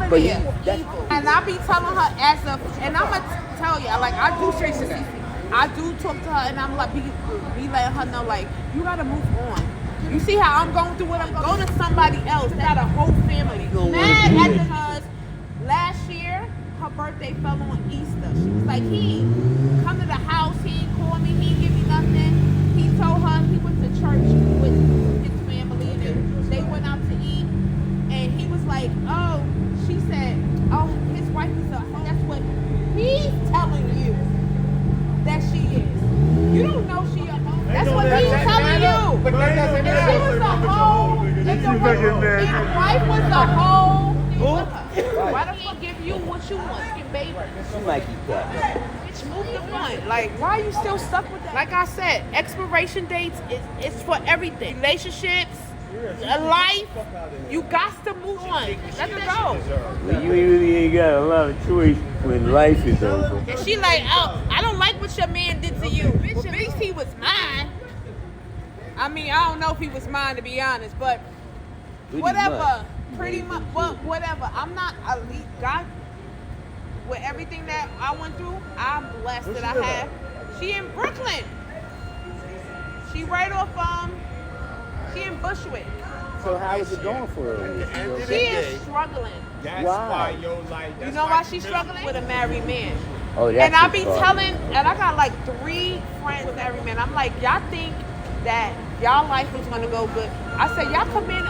But here. evil. And I be telling her and I'm gonna tell you, like I do straight to Cece. I do talk to her, and I'm like, be letting her know, like, you gotta move on. You see how I'm going through what I'm going. Go to somebody else. They got a whole family. Mad at because last year her birthday fell on Easter. She was like, he ain't come to the house, he ain't call me, he ain't give me nothing. He told her he went to church with his family, and then they went out to eat. And he was like, oh, she said, oh, his wife is a hoe. That's what he's telling you that she is. You don't know she a hoe. That's what he's telling you. But that doesn't If she was a hoe, if his wife was a hoe, why don't he give you what you want? You can baby. She might keep that. Bitch, move the point. Like, why are you still stuck with that? Like I said, expiration dates is for everything. Relationships, life, you got to move on. Let it go. Well, you really ain't got a lot of choice when life is over. And she like, oh, I don't like what your man did to you. Bitch, at least he was mine. I mean, I don't know if he was mine, to be honest, but whatever. Pretty much, but whatever. I'm not elite. God, with everything that I went through, I'm blessed that I have. She in Brooklyn. She right off, she in Bushwick. So how is it going for her? She is struggling. That's why your life. You know why she's struggling? With a married man. Oh, that's and I be telling, and I got like 3 friends with married men. I'm like, y'all think that y'all life is gonna go good? I said, y'all commit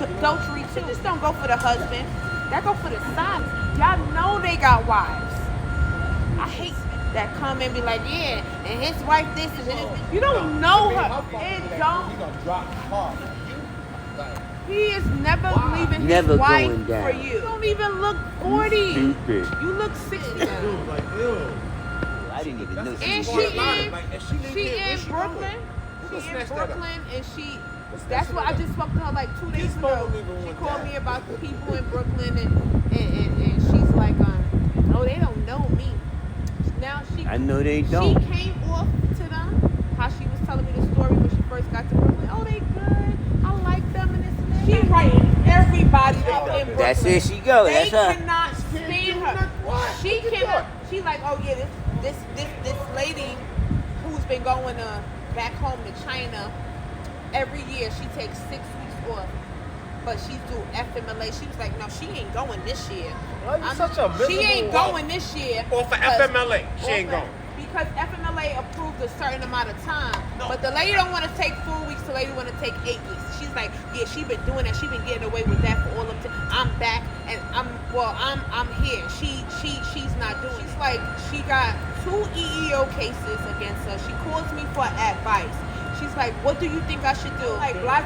adultery too. Just don't go for the husband. That go for the sons. Y'all know they got wives. I hate that come and be like, yeah, and his wife this and this. You don't know her. It don't. He's gonna drop hard. He is never leaving Never his wife going down. for you. You don't even look 40. Stupid. You look 60 now. I didn't even know. And she in Brooklyn. She in Brooklyn, and that's what I just spoke to her like 2 days ago. She called me about the people in Brooklyn, and she's like, oh, they don't know me. Now I know they don't. She came off to them, how she was telling me the story when she first got to Brooklyn. Oh, they good. I like them and this and that. She writing everybody up in Brooklyn. That's it. She go. They That's her. cannot stand her. She cannot. She like, oh yeah, this lady who's been going back home to China. Every year she takes 6 weeks off, but she's do FMLA. She was like, no, she ain't going this year. She ain't going this year. Or for FMLA, she ain't going. Because FMLA approved a certain amount of time, but the lady don't want to take 4 weeks. The lady want to take 8 weeks. She's like, yeah, she been doing that. She been getting away with that for all of time. I'm back, and I'm here. She's not doing. She's like, she got 2 EEO cases against her. She calls me for advice. She's like, what do you think I should do? Like, blase.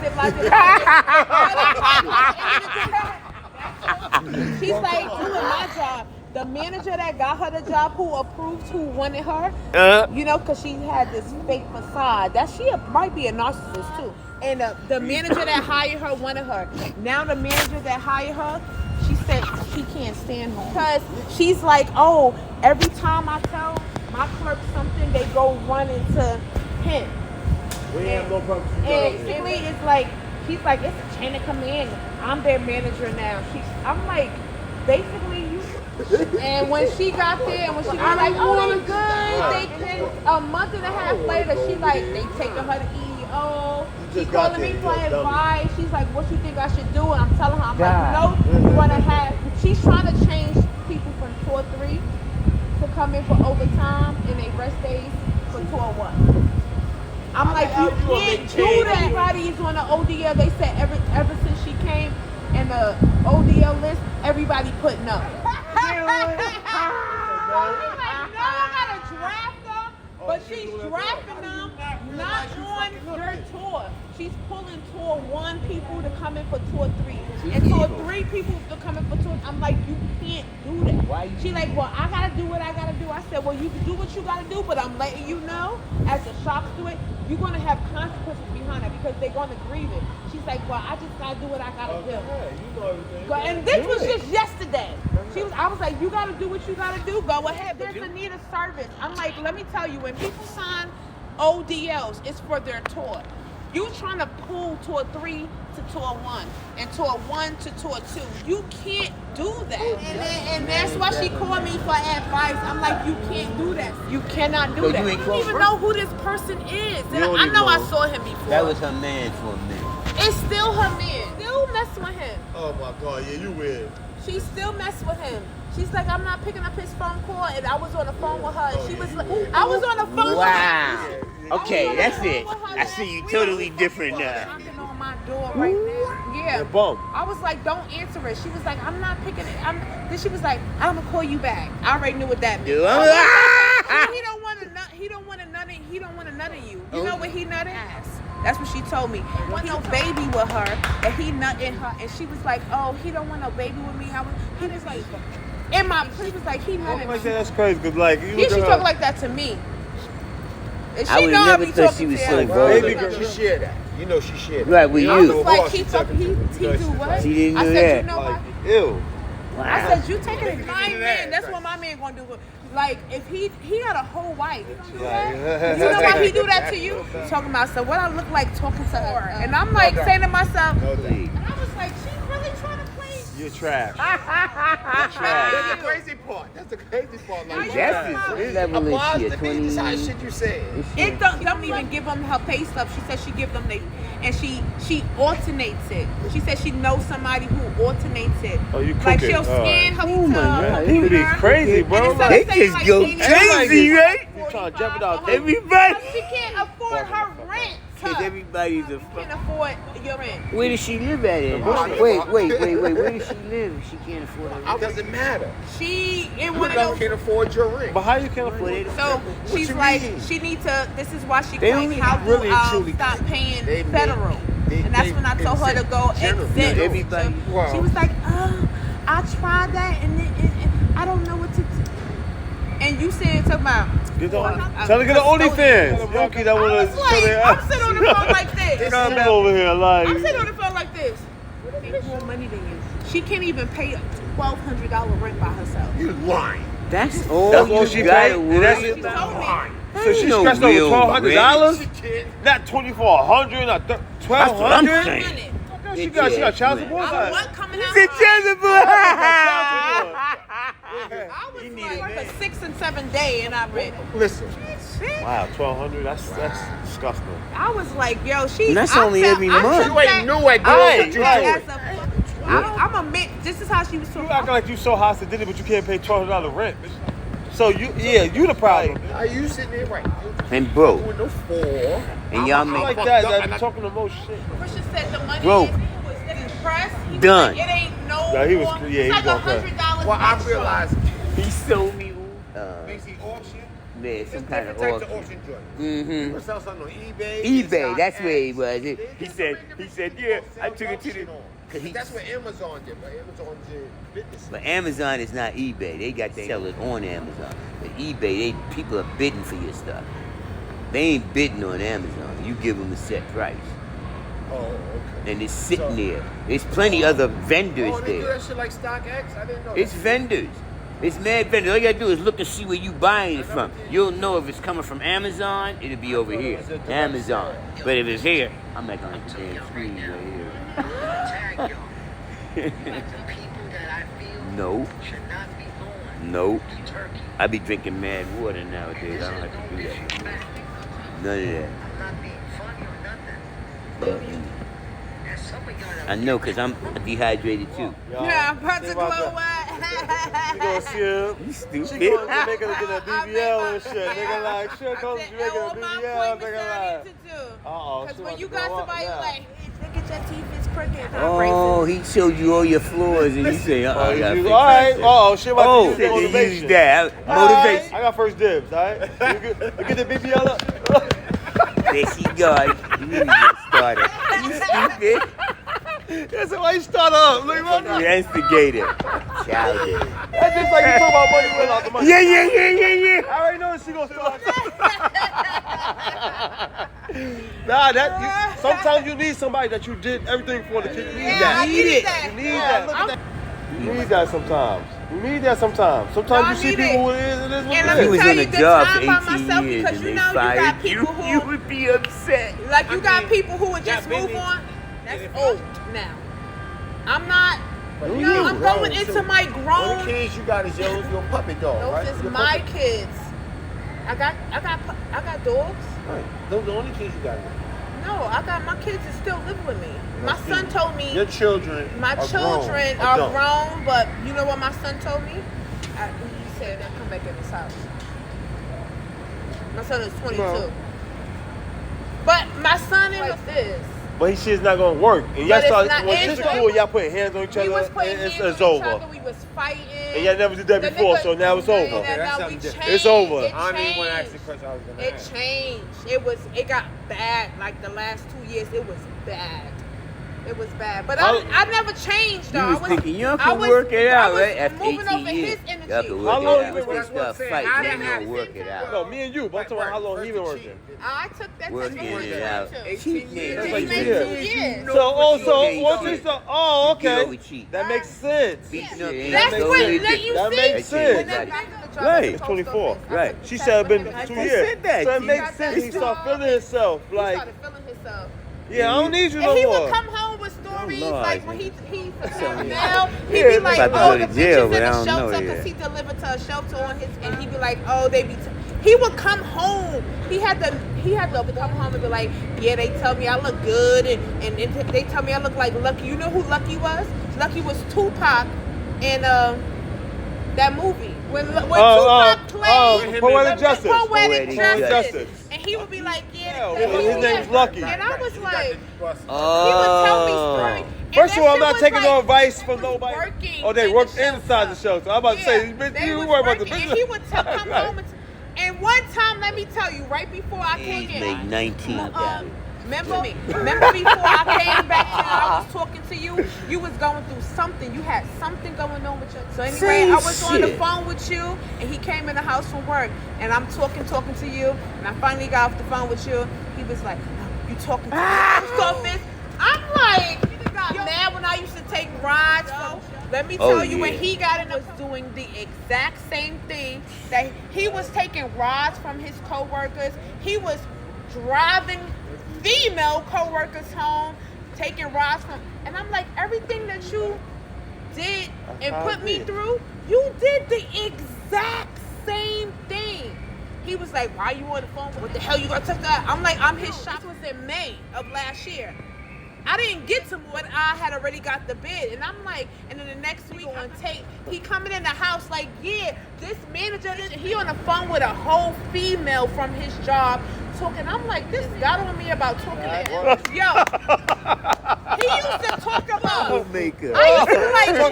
She's like, doing my job. The manager that got her the job, who approved, who wanted her, you know, because she had this fake facade. That she might be a narcissist too. And the manager that hired her wanted her. Now the manager that hired her, she said she can't stand her because she's like, oh, every time I tell my clerk something, they go run into him. And basically, it's like, she's like, it's a chain of command. I'm their manager now. I'm like, basically, you. And when she got there, and when she was like, oh, they good, they can, a month and a half later, she like, they taking her to EEO. She calling me for advice. She's like, what you think I should do? And I'm telling her, I'm like, no, you want to have, she's trying to change people from tour 3 to come in for overtime and they rest days for tour 1. I'm like, you can't do that. Everybody's on the ODL. They said ever since she came and the ODL list, everybody put no. I'm like, no, I gotta draft them, but she's drafting them not on her tour. She's pulling tour 1 people to come in for tour 3. And tour 3 people to come in for tour. I'm like, you can't do that. She like, well, I gotta do what I gotta do. I said, well, you can do what you gotta do, but I'm letting you know, as a shock to it, you're gonna have consequences behind it because they're gonna grieve it. She's like, well, I just gotta do what I gotta do. And this was just yesterday. I was like, you gotta do what you gotta do. Go ahead. There's a need of service. I'm like, let me tell you, when people sign ODLs, it's for their tour. You trying to pull tour 3 to tour 1 and tour 1 to tour 2. You can't do that. And that's why she called me for advice. I'm like, you can't do that. You cannot do So that. you I ain't don't close even friends? know who this person is. And don't I even know I know. saw him before. That was her man for a minute. It's still her man. Still messing with him. Oh my God, yeah, you weird. She still messed with him. She's like, I'm not picking up his phone call, and I was on the phone with her, and she was like, I was on the phone Wow. with her. Okay, I was on the that's phone it. with her I see you last totally week. different now. Knocking on my door right now. Yeah. Bum. I was like, don't answer it. She was like, I'm not picking it. Then she was like, I'm gonna call you back. I already knew what that meant. He don't want to nut. He don't want to nut. He don't want to nut in you. You know what he nutted? That's what she told me. Want no baby with her, and he nut in her, and she was like, oh, he don't want no baby with me. He was like, he was like, he nutted me. That's crazy, cause like you Yeah, she talk like that to me. And I she would know I never be thought talking she was to so her. vulgar. baby girl, she shared that. You know she shared that. Right with I you. was like, he do what? She didn't I do said, that. you know what? Ew. I said, you take it as my man. That's what my man gonna do. Like, if he had a whole wife, you know why he do that to you? Talking about, so what I look like talking to her. And I'm like saying to myself, and I was like, she really trying to play? You're trash. That's the crazy part. That's the crazy part. Like, That's his level is shit. 20. This how shit you said. It don't even give them her pay stuff. She said she give them and she alternates it. She said she knows somebody who alternates it. Oh, you like cooking. she'll scan her Oh, my God. People be crazy, bro. And instead They of saying, just go $80 crazy, right? You trying to jeopardize Everybody. She can't afford her rent. Because everybody's a You can't afford your rent. Where does she live at? Wait. Where does she live? She can't afford her. It doesn't matter. She in You one of those. can't afford your rent. But how you can't afford it? So she's you like, mean? she needs to. This is why she They claimed only how really to truly stop paying they make- federal. And that's when I told her to go general. exempt. Everybody- So Wow. she was like, oh, I tried that and I don't know what to do. And you said to about. Tell her to get an OnlyFans. Yoki that I wanna was like, I'm sitting on the phone like this. Come over here, like. I'm sitting on the phone like this. They make more money than you. She can't even pay $1,200 rent by herself. You lying. That's all That's all you she gotta paid, and that's worry it. She about. told me. So she no stressed real over $1,200? rent. Not $2,400, not That's what I'm $1,200? saying. She got child support. I want coming out. It's a Jezebel. I was like for 6 and 7 days and I read it. Listen. Wow, $1,200. That's disgusting. I was like, yo, she. And that's I only felt- every I month. took You ain't that- new at doing I what took you that doing. as a- I'm a man. This is how she was talking. You acting like you so hostile, but you can't pay $1,200 rent. So you the problem. Are you sitting there right? And bro, Doing no four. and y'all I make like that. I'm talking the most shit. Christian said the money Bro. is pressed. He was Done. like, it ain't no. Yeah, he was- more. yeah, It's he like gonna pay. $100. Well, I extra. realized he sold me. basically auction. Yeah, some It's kind of different types of auction. auction joint. Mm-hmm. You can sell something on eBay. eBay, that's where he was. They He just said, bring yeah, people I sell took it to shit the. on. 'Cause he- That's what Amazon did, but Amazon did business. But Amazon is not eBay. They got they sell it on Amazon. But eBay, people are bidding for your stuff. They ain't bidding on Amazon. You give them a set price, Oh, okay. and it's sitting there. There's plenty other vendors Oh, they do there. that shit like StockX? I didn't know It's that. vendors. It's mad vendors. All you gotta do is look and see where you buying it from. You'll know if it's coming from Amazon, it'll be over here. Amazon. But if it's here, I'm not gonna damn screen right here. No. Nope. I be drinking mad water nowadays. I don't have to do that. None of that. I know, cause I'm dehydrated too. Yeah, I'm about to blow You what? gonna see him? You stupid. She going to Jamaica to get a BBL and shit. Nigga like, shit, go to Jamaica to all my BBL. appointments Nigga that I like. need to do. Uh-oh, Because she when about you to got go up somebody now. like, hey, look at your teeth, it's crooked. Oh, he showed you all your flaws and you say, Oh, I gotta you, fix all right. that. Oh, shit about Oh, to use you motivation. use that. All right, Motivation. I got first dibs, all right? You get the BBL up. There she go. You need to start it. You stupid. That's why you start up. Look, look. You instigated. Childish. That's just like you talk about money without the money. Yeah. I already know she gonna start. Sometimes you need somebody that you did everything for to keep. You need Yeah, that. I need that. You need that. You need that sometimes. You need that sometimes. Sometimes you see need people it. who it is And what let it You me is. was tell on you a the job time for by 18 myself years because and you they know you got fired people you. who You would be upset. like you got people who would just move on. That's old now. I'm not No, I'm going into my All grown. the kids you got is your puppet dog, Those right? is Your my puppet- kids. I got dogs. Right. Those are the only kids you got. No, I got my kids that still live with me. My see, son told me Your children. my are children grown, are adult. grown, but you know what my son told me? He said, "I'll come back in this house." My son is 22. Well. But my son is like this. But his shit's not gonna work. And y'all But it's start not- when and shit's so- cool, y'all putting hands on each We other, was putting and hands it's on each over. other. We was fighting. And y'all never did that The before, nigga- so now it's over. And Okay, that's now we something different. changed. It's over. It I don't even want to ask the changed. question I was gonna It ask. changed. It got bad. Like the last 2 years, it was bad. It was bad. But How- I never changed though. You was thinking y'all I can was- work it I out, was right? After moving 18 over years, his y'all energy. can How work long it you out. been Once they working? start Saying, fighting, how they that gonna happened? work it out. No, me and you. But I'm talking about how long he been working. I took that Working testimony it out. too. 18 years. That's It like made 2 2 years. years. So also, cheat. once we start, oh, You okay, always cheat. that makes sense. Beating up That's ain't makes no what way let you That see. makes sense. When that back in the truck Right. at the post 24. office, I Right. took the She test said it's with been him. I 2 just years. said that. So it She makes got sense. that He start job. feeling himself. He Like, started feeling himself. yeah, I don't need you And no he would more. come home with stories Oh, Lord, like when he something. now he'd Yeah, be like, about to oh, go the to jail, bitches but in I the don't know shelter yet. because he delivered to a shelter on his, and he'd be like, oh, they be. He would come home. He had to come home and be like, yeah, they tell me I look good, and they tell me I look like Lucky. You know who Lucky was? Lucky was Tupac in that movie when Tupac played. Poetic Justice. Poetic Poetic Justice. And he would be like, yeah, Yeah, his name's Lucky. And I was like, he would Oh. tell me stories. And First that of all, I'm shit not was taking like, no advice they from was nobody. working Oh, they in work the shelter. inside the shelter. I'm about to say, bitch, they you was worry about the working, business. and he would come home and one time, let me tell you, right before I came He's in, made 19. remember me? Remember before I came back and I was talking to you? You was going through something. You had something going on with you. So anyway, Same I was on the shit. phone with you, and he came in the house from work, and I'm talking to you, and I finally got off the phone with you. He was like, "You talking to me?" I'm like, you got mad when I used to take rides from. Let me tell you, when yeah. he got in, was doing the exact same thing that he was taking rides from his coworkers. He was driving female co-workers home, taking rides from, and I'm like, everything that you did and put me through, you did the exact same thing. He was like, why you on the phone? What the hell you gonna touch that? I'm like, I'm his shop. This was in May of last year. I didn't get to what I had already got the bid, and I'm like, and then the next week on tape, he coming in the house like, yeah, this manager, he on the phone with a whole female from his job talking. I'm like, this got on me about talking to him. Yo, he used to talk about. Makeup. I used to like,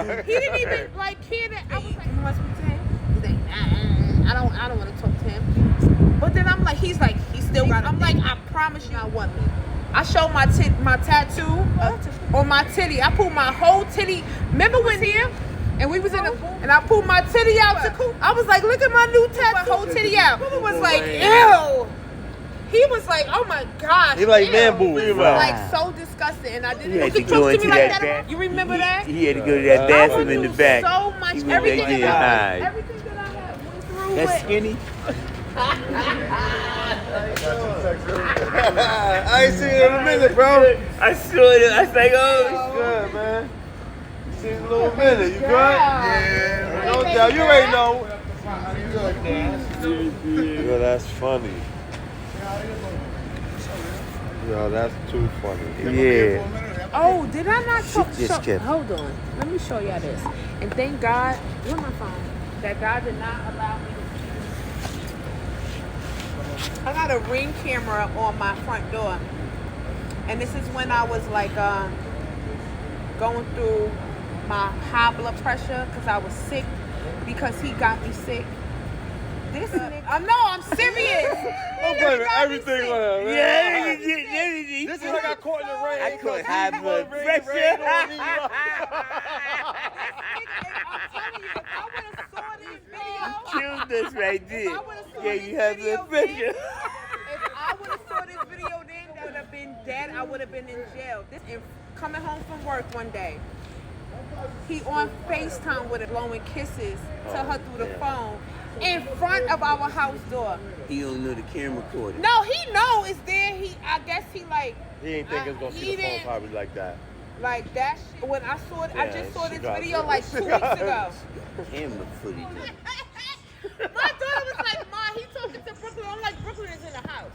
what? He didn't even like hear that. I was like, you must be to him. He's like, I don't want to talk to him. But then I'm like, he's still got. I'm like, I promise you, I want me. I showed my tattoo on my titty. I pulled my whole titty. Remember when here? And we was in and I pulled my titty out to I was like, look at my new tattoo. My whole titty out. Mama was like, ew. He was like, oh my gosh. He like ew. man boob. He was like so disgusted, and I He didn't had to talk go to me into like that that. back. You remember that? He had to go to that I bathroom went in the through back. so much. He was Everything like, that yeah, everything that I had went through. that's with- skinny. I ain't seen it in a minute, bro. I saw it. I was like, oh. Good, man. You seen it in a little minute. You good? Yeah. No doubt. You already know. I'm good, man. Yo, that's funny. Yo, that's too funny. Yeah. Oh, did I not talk? just kept- Hold on. Let me show y'all this. And thank God, where's my phone? That God did not allow me to. I got a Ring camera on my front door. And this is when I was like going through my high blood pressure because I was sick because he got me sick. This nigga, no, I'm serious. I'm blaming everything on him, man. Yeah, This is when I got caught in the rain. I caught high blood Rain, pressure. rain on me. Killed us right there. I would've saw Yeah, this you have video blood pressure. If I would have saw this video then, that would have been dead. I would have been in jail. Coming home from work one day, he on FaceTime with her blowing kisses to her through the phone in front of our house door. He don't know the camera caught it. No, he know it's there. I guess he like. He ain't think it's gonna he see the phone didn't- probably like that. Like that shit, when I saw it, I just saw she this got video it. like She 2 got weeks it. ago. Camera footage. My daughter was like, Ma, he talking to Brooklyn. I'm like, Brooklyn is in the house.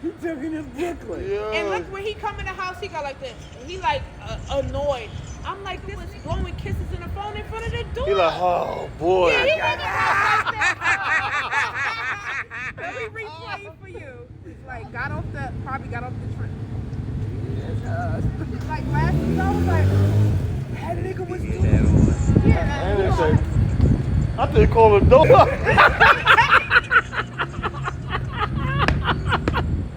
You talking to Brooklyn? Yeah. And look, when he come in the house, he got like this. He like annoyed. I'm like, this is blowing kisses in the phone in front of the door. He like, oh boy. Yeah, he was in the house like that. Let me replay it for you. He's like, probably got off the train. Like last week, I was like, that nigga was doing it. Yeah, And they say, I think they call the door.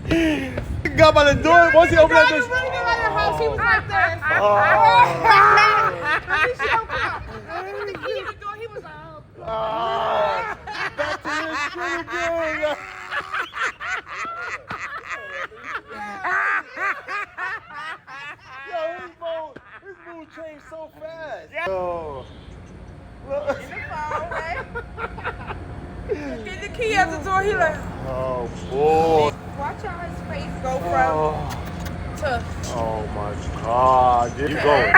He got by the door. Once he opened that bitch. When he got in the house, he was like this. Let me show you. With the key in the door, he was like, oh. Back to his shit again. Yo, his mood changed so fast. Yo. Get the key out the door, he like, Oh boy. watch how his face go from to. Oh my God. You going.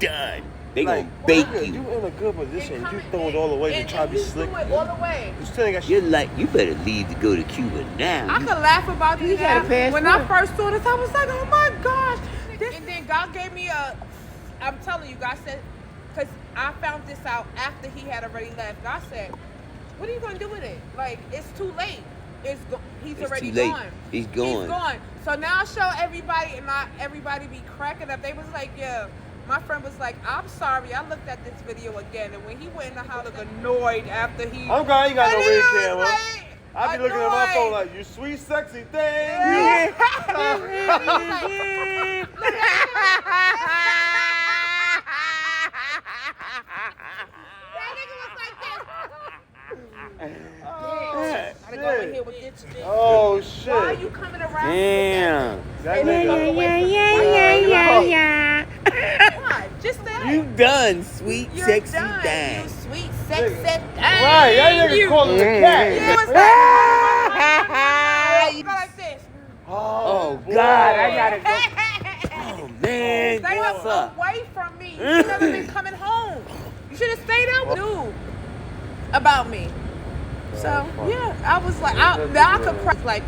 Done. They Like, gonna bake nigga, you. You in a good position. You throwing it all the way to try to be slick. Do it all the way. You still ain't got You're shit. like, you better leave to go to Cuba now. I could laugh about You this got a now. passport. When I first saw this, I was like, oh my gosh. And then God gave me I'm telling you, God said, because I found this out after he had already left. God said, what are you going to do with it? Like, it's too late. He's It's already too late. gone. He's gone. He's gone. So now I show everybody, and everybody be cracking up. They was like, yeah. My friend was like, I'm sorry. I looked at this video again, and when he went in the house, looked annoyed after he. I'm glad you got no And he ring was camera. like, I be looking at my phone annoyed. like, you sweet, sexy thing. Gotta go in here with this shit. Oh shit. Why are you coming around? Damn. That nigga. Why? Just that. You done, sweet, You're sexy done. thing. You sweet, sexy thing. Right, that nigga calling the You cat. was like, you go like this. Oh, boy. God, I gotta go. Oh, man. Stay What's up? away from me. You never been coming home. You should have stayed out with you about me. So yeah, I was like, I could cry like.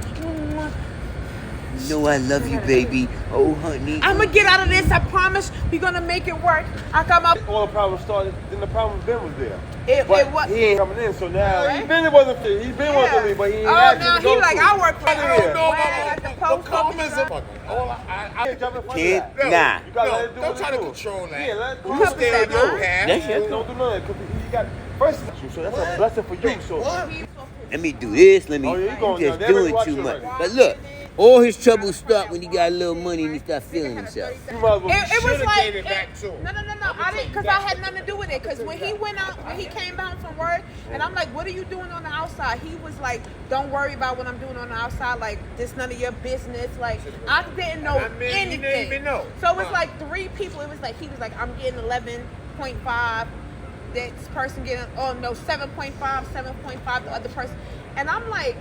You know I love you, baby. Oh, honey. I'm gonna get out of this. I promise. We're gonna make it work. I got my. All the problems started, then the problem Ben was there. It But was. he ain't coming in, so now Right? he been wasn't fit. He been wanting to leave, but he ain't Oh had no, to go he like to. I work for. I don't know At the post Comments office. are all I Can't jump in front Kid, of that. nah. You gotta let it do don't what try it to do. control that. Yeah, let it You do stay on it. your path. That's it. Don't do nothing, because you got first, so that's a blessing for you. So What? Let me do this. Let me. Oh, yeah, you going you just down. They already doing watch too you much. already. But look, all his troubles start when he got a little money and he start feeling himself. you might as well. It was Should've like gave it back to him. no. I didn't because I had nothing to do with it. Because when he went out, when he came out from work, and I'm like, "What are you doing on the outside?" He was like, "Don't worry about what I'm doing on the outside. Like this none of your business." Like I didn't know I mean, you anything. didn't even know. So it was like 3 people. It was like he was like, "I'm getting 11.5." This person getting 7.5, 7.5. The other person, and I'm like,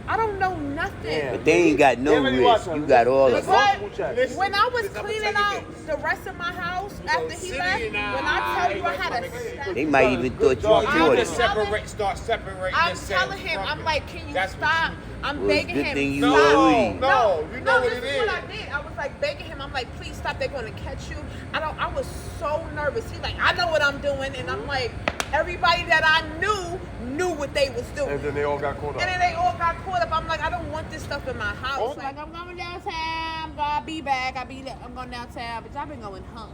I don't know nothing. Yeah. But they ain't got no They already risk. watching. You got all of it. But Multiple checks. Listen, when I was listen, I'ma cleaning tell you out this. the rest of my house after he City left, and when I tell you I had a stack, They might even thought you job. were I'm Jordan. just Start separating I'm yourself telling him, from I'm it. like, can you That's what stop? you- I'm Well, it's begging good him. thing you stop. already- No, you know what this it is what is. I did. I was like begging him. I'm like, please stop. They're gonna catch you. I was so nervous. He's like, I know what I'm doing, and I'm like, everybody that I knew what they was doing. And then they all got caught up. And then they all got caught up. I'm like, I don't want this stuff in my house. Oh. Like, I'm going downtown. I'll be back. I'm going downtown. But I've been going home.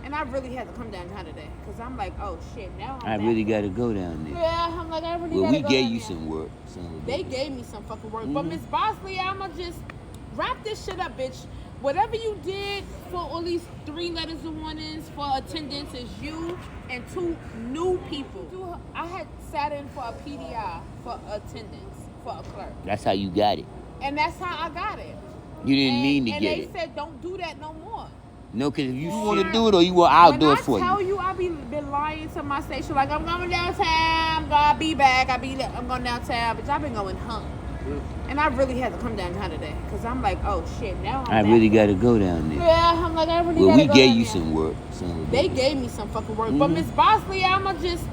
And I really had to come downtown today. Because I'm like, oh, shit. Now I'm I back. really got to go down there. Yeah, I'm like, I really Well, gotta we go gave down you there. some work. son of a They bitch. gave me some fucking work. But Miss Bosley, I'ma just wrap this shit up, bitch. Whatever you did for at least 3 letters of warnings for attendance is you and 2 new people. I had sat in for a PDI for attendance for a clerk. That's how you got it. And that's how I got it. You didn't mean to and get they it. said, don't do that no more. No, because if you want to do it or you want, I'll do it for When I tell you. you, I been lying to my station. Like, I'm going downtown. I'm going to be back. I'm going downtown. But y'all been going home. And I really had to come downtown today because I'm like, oh shit, now I'm I back. really got to go down there. Yeah, I'm like, I really Well, gotta we go gave down you there. some work. They gave me some fucking work. But Miss Bosley, I'ma just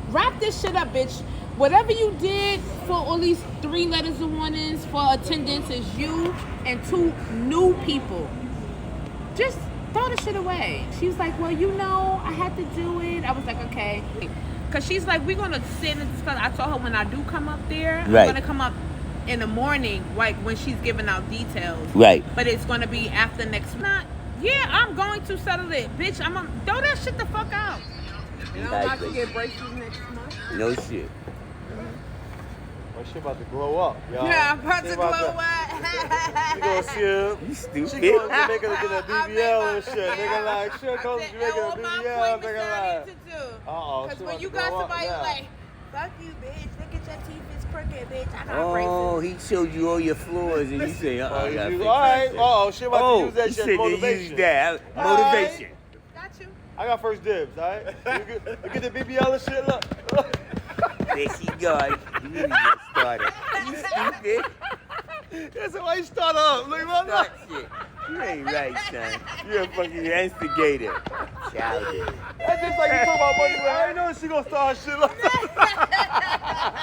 wrap this shit up, bitch. Whatever you did for at least 3 letters of warnings for attendance is you and 2 new people. Just throw the shit away. She was like, well, you know, I had to do it. I was like, okay. Because she's like, we're going to sit and discuss. I told her when I do come up there, I'm going to come up in the morning, like when she's giving out details. Right. But it's going to be after next month. Yeah, I'm going to settle it. Bitch, I'm going to throw that shit the fuck out. And I'm about to get braces next month. No shit. Oh, she about to glow up, y'all. Yeah, I'm about to glow up. She gonna see him. You stupid. She going to Jamaica to get a BBL and shit. Nigga like, she'll go to Jamaica to all my BBL. appointments Nigga I like, need to do. Because when you got somebody like, fuck you, bitch. Look at your teeth, it's crooked, bitch. I got Oh, braces. he showed you all your flaws and you say, all I gotta fix right. that Oh, she about to use that you shit said as motivation. Use that. Motivation. Got you. I got first dibs, all right? You get the BBL and shit, look. There she goes. You need to get started. You stupid. That's why you start up. Look at my Start shit. You ain't right, son. You're a fucking instigator. Childish. That's just like you talk about money. I ain't know she gonna start shit like that.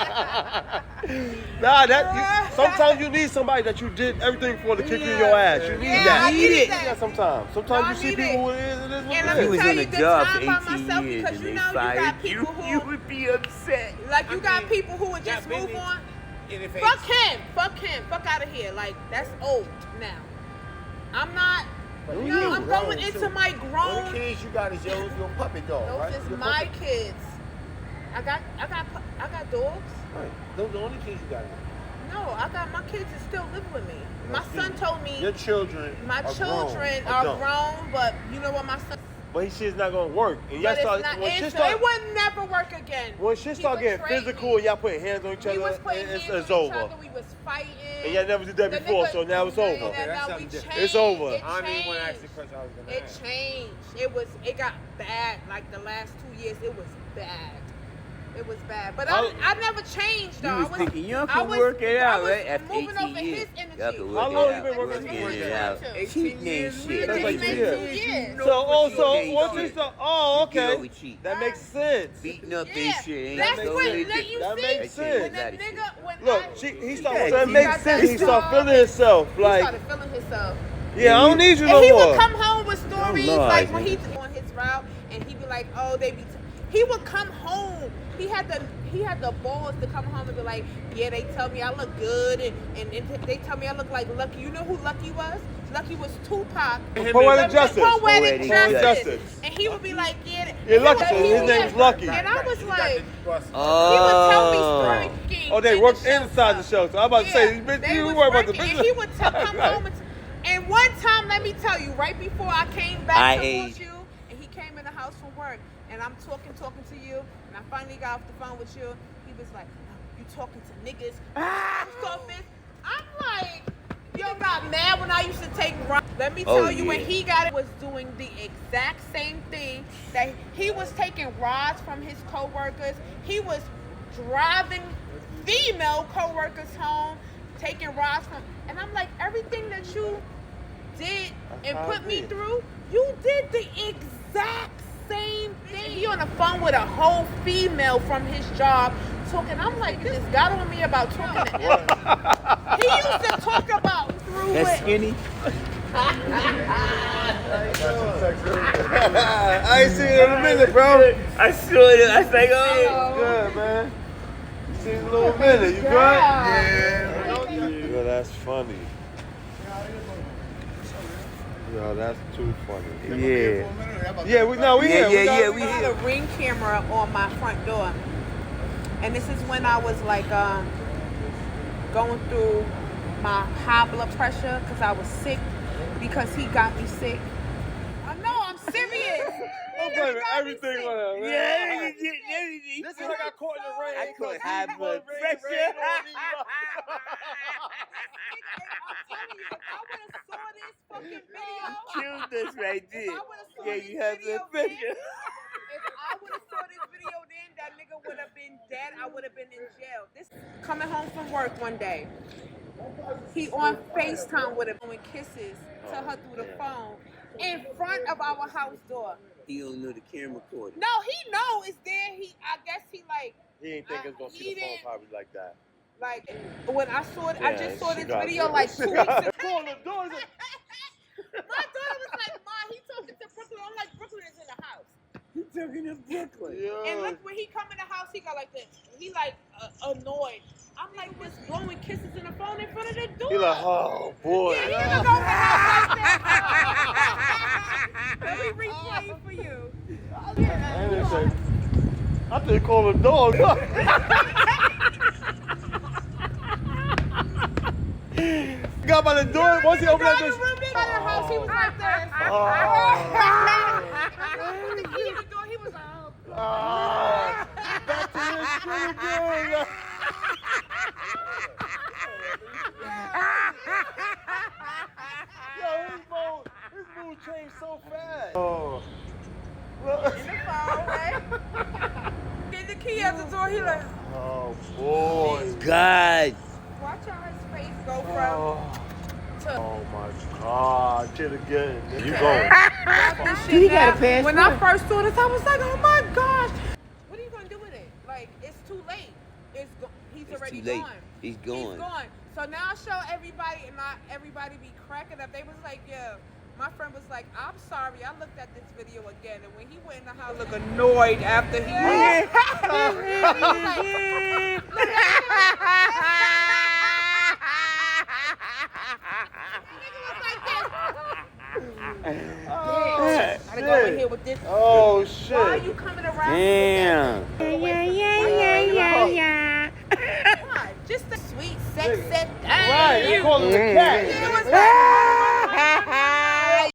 Sometimes you need somebody that you did everything for to kick you in your ass. You need that. I need that. Yeah, sometimes. No, Sometimes I you see need people it. who it is And what let it me is. was tell on you a the job time for by 18 myself years because and you they know you fired got people you. who You would be upset. like you got people who would just move on. Fuck him. Fuck out of here. Like that's old now. I'm not. No, I'm going into my The grown. kids you got is your puppy dog, Those right? is Your my puppy- kids. I got dogs. Right. Those are the only kids you got. No, I got my kids that still live with me. My son told me Your children. my are children grown, are adult. grown, but you know what my son. But his shit's not gonna work. And y'all But it's start not. when shit It start would never work again. when shit He start getting betrayed physical me. and y'all putting hands on each We other, was putting it's hands on each over. other, we was fighting. And y'all never did that The before, nigga- so now it's over. Yeah, Okay, that's now something we different. changed. It's over. It I don't even want to ask changed. the question I was gonna It ask. changed. It got bad. Like the last 2 years, it was bad. It was bad. But How- I never changed though. You was thinking y'all could I was- work it out, I was right? After moving 18 off of years. his energy. Y'all could How work long it you out. been working Working for it him? out. 18 Cheating ain't It shit. That's just like been 2 2 years. years. So also, cheating ain't once shit. you start, oh, You okay, always cheat. that makes sense. Beating up Yeah, they shit ain't that's totally what let different. you That see. makes That sense. shit When is that not nigga, when Look, I, he started. Yeah, So it he makes got sense. that He started job. feeling himself. he Like, started feeling himself. yeah, I don't need you And no he more. would come home with stories No lies, like when nigga. he's on his route, and he'd be like, "Oh, they be." He would come home. He had the balls to come home and be like, "Yeah, they tell me I look good, and they tell me I look like Lucky." You know who Lucky was? Lucky was Tupac. Poetic Justice. Poetic Poetic Justice. Justice. And he would be like, "Yeah, Yeah, Lucky. he His would- name was Lucky. And I was like, Oh. he would tell me stories. Oh, they in worked the shelter. inside the shelter. I'm about to say, bitch, they you was worry about the working, and business. he would come home and one time, let me tell you, right before I came back I to aged. you, and he came in the house from work, and I'm talking to you, and I finally got off the phone with you. He was like, oh, "You talking to niggas?" I'm like, yo, got mad when I used to take rides. Let me tell you, when yeah. he got it, was doing the exact same thing. That he was taking rides from his coworkers. He was driving female coworkers home, taking rides from. And I'm like, everything that you did and put me through, you did the exact same thing. He on the phone with a whole female from his job talking. I'm like, this got on me about talking to him. He used to talk about through That's it. skinny. I ain't seen it in a minute, bro. I saw it. I was like, oh. Good, man. You seen it in a little minute. You good? Yeah. Yo, that's funny. Yo, that's too funny. Yeah. Yeah, we Yeah, here. yeah, We had a Ring camera on my front door, and this is when I was like going through my high blood pressure because I was sick because he got me sick. I know, I'm serious. I'm blaming everything on him, man. Yeah, This is like I caught in the rain. I caught high Cause blood rain, pressure. rain on me. I'm telling you, if I would have saw this fucking video, Killed us right there. I would've saw Yeah, this you have video blood pressure. if I would have saw this video then, that nigga would have been dead. dad, I would have been in jail. This coming home from work one day. He on FaceTime with her doing kisses to her through the phone in front of our house door. He don't know the camera recording. No, he know it's there. I guess he like. He ain't think it's gonna see the phone probably like that. Like when I saw it, I Yeah, just saw she this got video it. like 2 weeks ago. Calling the doors. My daughter was like, "Ma, he talking to Brooklyn." I'm like, "Brooklyn is in the house." He talking to Brooklyn. Yeah. And look, when he come in the house, he got like this. He like annoyed. I'm like, just blowing kisses in the phone in front of the door. He like, oh boy. Yeah, he never go in the house like that. Let me replay it for you. And they say, I think call the dog. Got by the door. Once he opened that He bitch. got the house. He was like this. Oh. Put the key in the door. He was like, oh, God. Back to his shit again. Yo, his mood changed so fast. Oh. In the phone, right? Get the key out the door. He like, Oh boy. God. watch how his face go from to. Oh my God. Shit again. You going. This shit He got now. a passport. When I first saw this, I was like, oh my gosh. What are you going to do with it? Like, it's too late. He's It's already too late. gone. He's gone. He's gone. So now I show everybody, and not everybody be cracking up. They was like, yeah. My friend was like, I'm sorry. I looked at this video again, and when he went in the house, look annoyed after he. I gotta go in here with this. Oh shit. Why are you coming around? Damn. Yeah. Why? Just a sweet sex set. Right, you call him the cat. It was like,